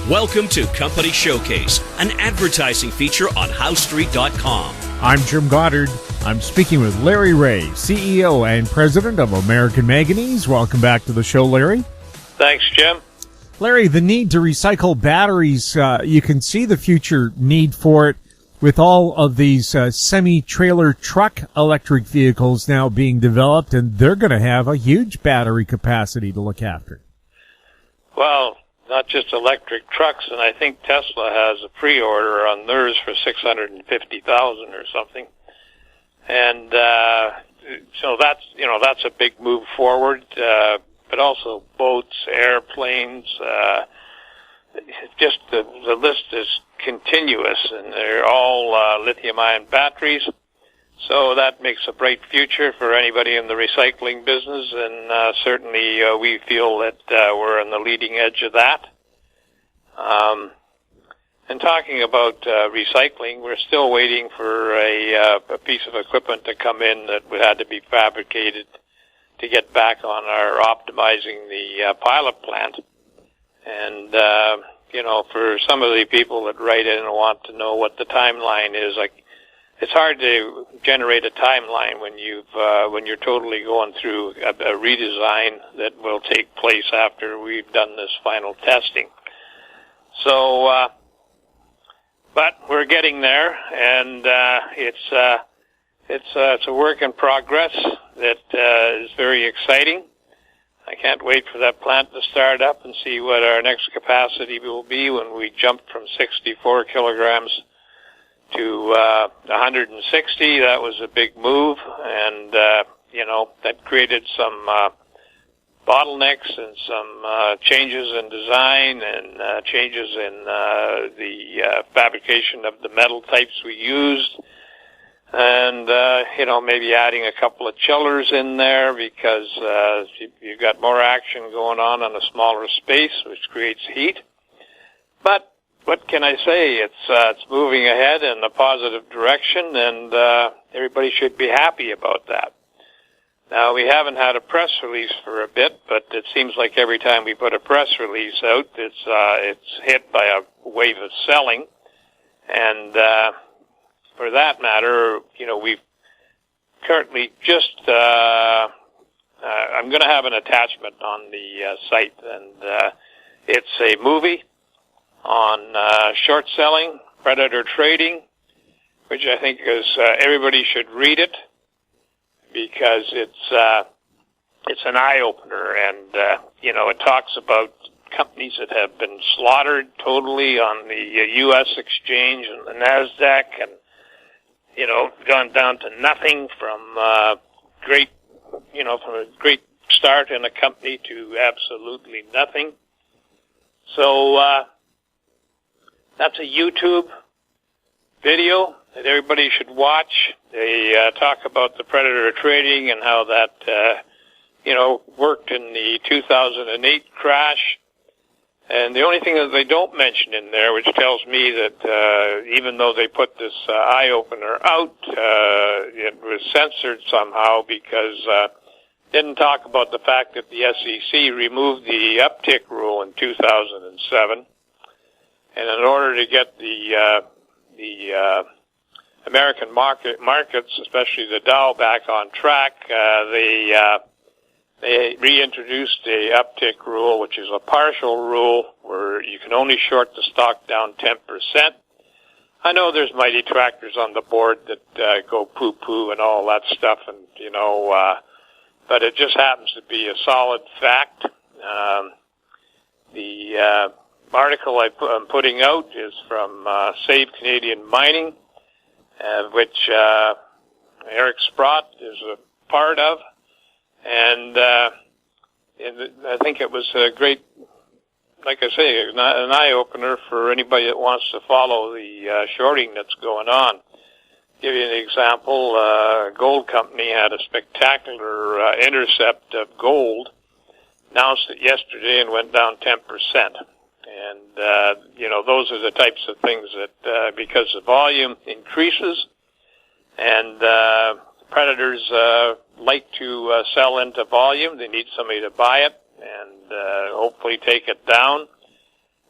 Welcome to Company Showcase, an advertising feature on HowStreet.com. I'm Jim Goddard. I'm speaking with Larry Reaugh, CEO and President of American Manganese. Welcome back to the show, Larry. Thanks, Jim. Larry, the need to recycle batteries, you can see the future need for it with all of these semi-trailer truck electric vehicles now being developed, and they're going to have a huge battery capacity to look after. Well, not just electric trucks, and I think Tesla has a pre-order on theirs for 650,000 or something. And so that's a big move forward. But also boats, airplanes. Just the list is continuous, and they're all lithium-ion batteries. So that makes a bright future for anybody in the recycling business, and certainly we feel that we're on the leading edge of that. And talking about recycling, we're still waiting for a piece of equipment to come in that had to be fabricated to get back on our optimizing the pilot plant. And for some of the people that write in and want to know what the timeline is, like, it's hard to generate a timeline when you're totally going through a redesign that will take place after we've done this final testing. So, but we're getting there, and it's a work in progress that is very exciting. I can't wait for that plant to start up and see what our next capacity will be when we jump from 64 kilograms to 160. That was a big move, and that created some bottlenecks and some changes in design and changes in the fabrication of the metal types we used. And, maybe adding a couple of chillers in there because you've got more action going on a smaller space, which creates heat. But what can I say? It's moving ahead in a positive direction, and everybody should be happy about that. Now, we haven't had a press release for a bit, but it seems like every time we put a press release out, it's hit by a wave of selling. And for that matter, we've currently just, I'm going to have an attachment on the site, and it's a movie on short selling, predator trading, which I think is, everybody should read it because it's an eye-opener, and, it talks about companies that have been slaughtered totally on the U.S. exchange and the NASDAQ, and gone down to nothing from from a great start in a company to absolutely nothing. So that's a YouTube video that everybody should watch. They talk about the predator trading and how that worked in the 2008 crash. And the only thing that they don't mention in there, which tells me that even though they put this eye-opener out, it was censored somehow because didn't talk about the fact that the SEC removed the uptick rule in 2007. And in order to get the American markets, especially the Dow, back on track, they reintroduced a uptick rule, which is a partial rule where you can only short the stock down 10%. I know there's my detractors on the board that go poo-poo and all that stuff, and but it just happens to be a solid fact. The article I'm putting out is from Save Canadian Mining, which Eric Sprott is a part of. And I think it was a great, like I say, an eye-opener for anybody that wants to follow the shorting that's going on. Give you an example, a gold company had a spectacular intercept of gold, announced it yesterday and went down 10%. And, those are the types of things that, because the volume increases and predators like to sell into volume. They need somebody to buy it and hopefully take it down.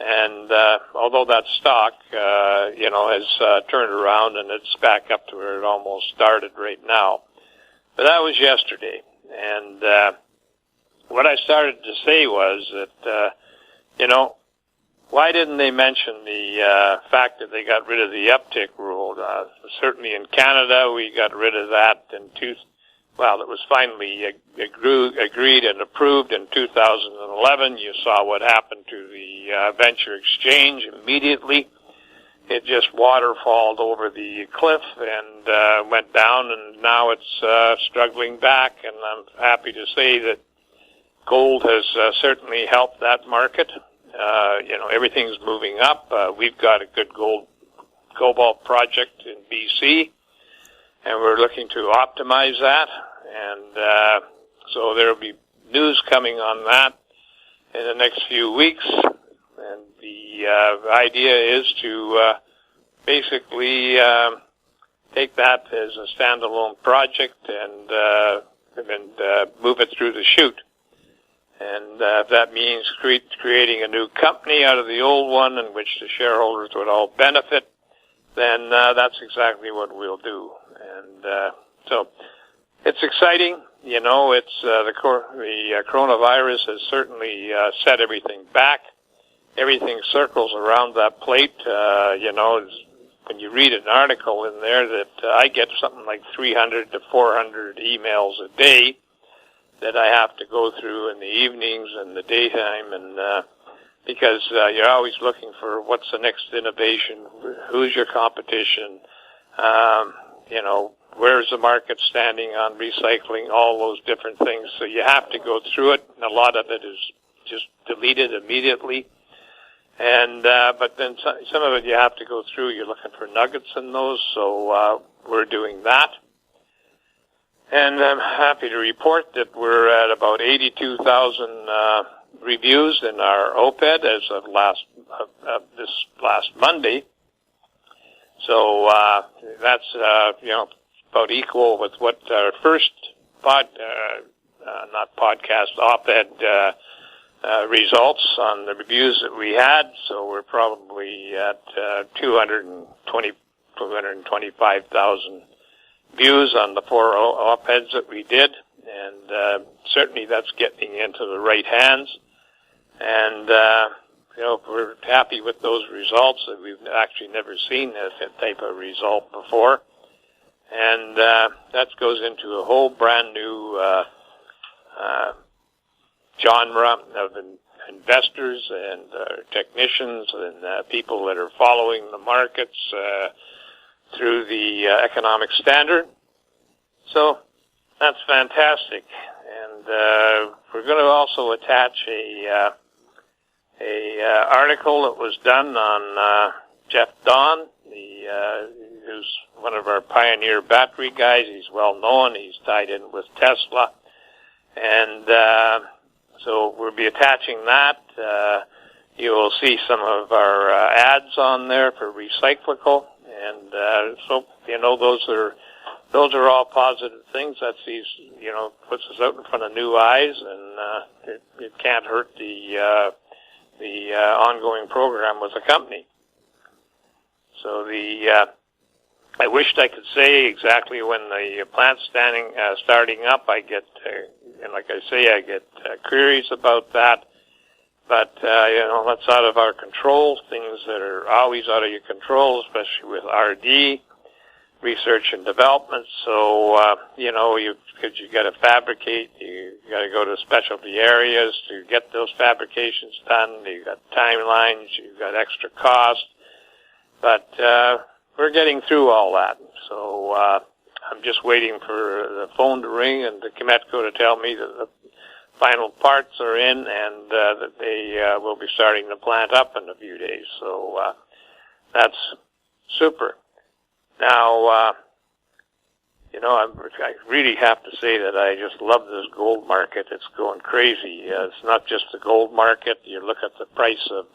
And although that stock, has turned around and it's back up to where it almost started right now. But that was yesterday. And what I started to say was that, why didn't they mention the fact that they got rid of the uptick rule? Certainly in Canada, we got rid of that it was finally agreed and approved in 2011. You saw what happened to the venture exchange immediately. It just waterfalled over the cliff and went down, and now it's struggling back. And I'm happy to say that gold has certainly helped that market. Everything's moving up. We've got a good cobalt project in BC, and we're looking to optimize that. And so there will be news coming on that in the next few weeks. And the idea is to basically take that as a standalone project and move it through the chute. And if that means creating a new company out of the old one in which the shareholders would all benefit, then that's exactly what we'll do. And so it's exciting. It's the coronavirus has certainly set everything back. Everything circles around that plate. When you read an article in there that I get something like 300 to 400 emails a day that I have to go through in the evenings and the daytime, and because you're always looking for what's the next innovation, who's your competition, where's the market standing on recycling, all those different things. So you have to go through it, and a lot of it is just deleted immediately. And but then some of it you have to go through. You're looking for nuggets in those, so we're doing that. And I'm happy to report that we're at about 82,000 reviews in our OPED as of this last Monday. So that's about equal with what our first OPED results on the reviews that we had. So we're probably at 225,000 views on the 4 op-eds that we did, and certainly that's getting into the right hands. And we're happy with those results. That we've actually never seen that type of result before, and that goes into a whole brand new genre of investors and technicians and people that are following the markets through the economic standard. So that's fantastic. And we're going to also attach a article that was done on Jeff Don, who's one of our pioneer battery guys. He's well known. He's tied in with Tesla. And so we'll be attaching that. You will see some of our ads on there for Recyclical. And so those are all positive things. That's puts us out in front of new eyes, and it can't hurt the ongoing program with the company. So I wished I could say exactly when the plant's starting up. I get I get queries about that. But, that's out of our control, things that are always out of your control, especially with RD, research and development. So, you got to fabricate, you got to go to specialty areas to get those fabrications done. You've got timelines, you've got extra cost. But, we're getting through all that. So, I'm just waiting for the phone to ring and the Chemetco to tell me that the final parts are in, and that they will be starting the plant up in a few days. So that's super. Now, I really have to say that I just love this gold market. It's going crazy. It's not just the gold market. You look at the price of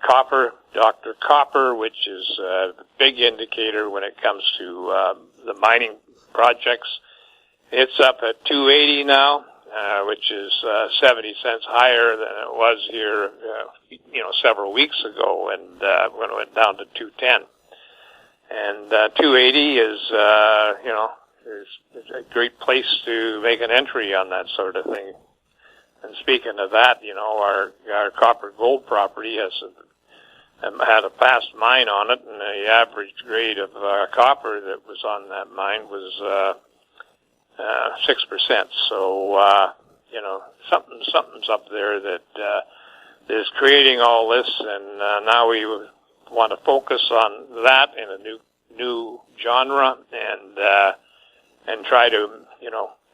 copper, Dr. Copper, which is a big indicator when it comes to the mining projects. It's up at 280 now. which is 70 cents higher than it was here, several weeks ago, and when it went down to 210. And 280 is a great place to make an entry on that sort of thing. And speaking of that, our copper gold property had a past mine on it, and the average grade of copper that was on that mine was 6%. So something's up there that is creating all this, and now we want to focus on that in a new genre and try to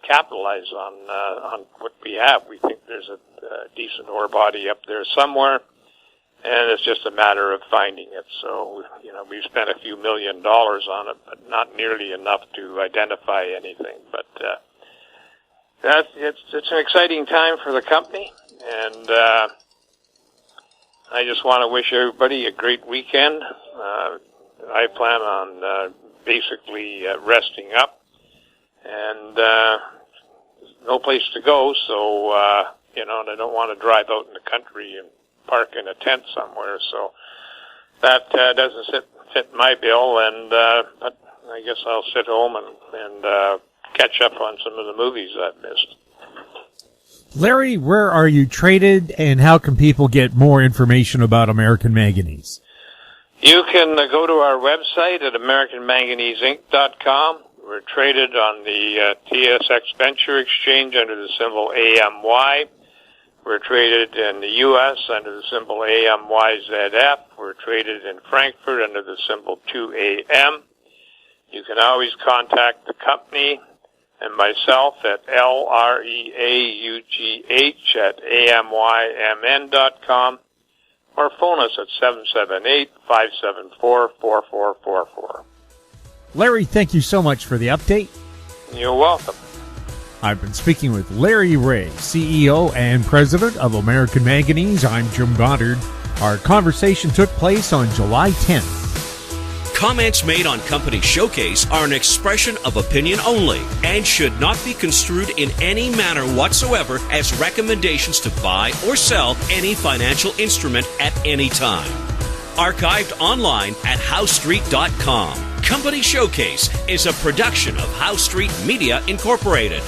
capitalize on what we have. We think there's a decent ore body up there somewhere, and it's just a matter of finding it. So we've spent a few $1 million on it, but not nearly enough to identify anything. But it's an exciting time for the company, and I just want to wish everybody a great weekend. I plan on basically resting up, and no place to go, so and I don't want to drive out in the country and park in a tent somewhere. So that doesn't fit my bill, and but I guess I'll sit home and catch up on some of the movies I've missed. Larry, where are you traded, and how can people get more information about American Manganese? You can go to our website at AmericanManganeseInc.com. We're traded on the TSX Venture Exchange under the symbol AMY. We're traded in the U.S. under the symbol AMYZF. We're traded in Frankfurt under the symbol 2AM. You can always contact the company and myself at LREAUGH@AMYMN.com, or phone us at 778-574-4444. Larry, thank you so much for the update. You're welcome. I've been speaking with Larry Reaugh, CEO and President of American Manganese. I'm Jim Goddard. Our conversation took place on July 10th. Comments made on Company Showcase are an expression of opinion only and should not be construed in any manner whatsoever as recommendations to buy or sell any financial instrument at any time. Archived online at HowStreet.com. Company Showcase is a production of How Street Media Incorporated.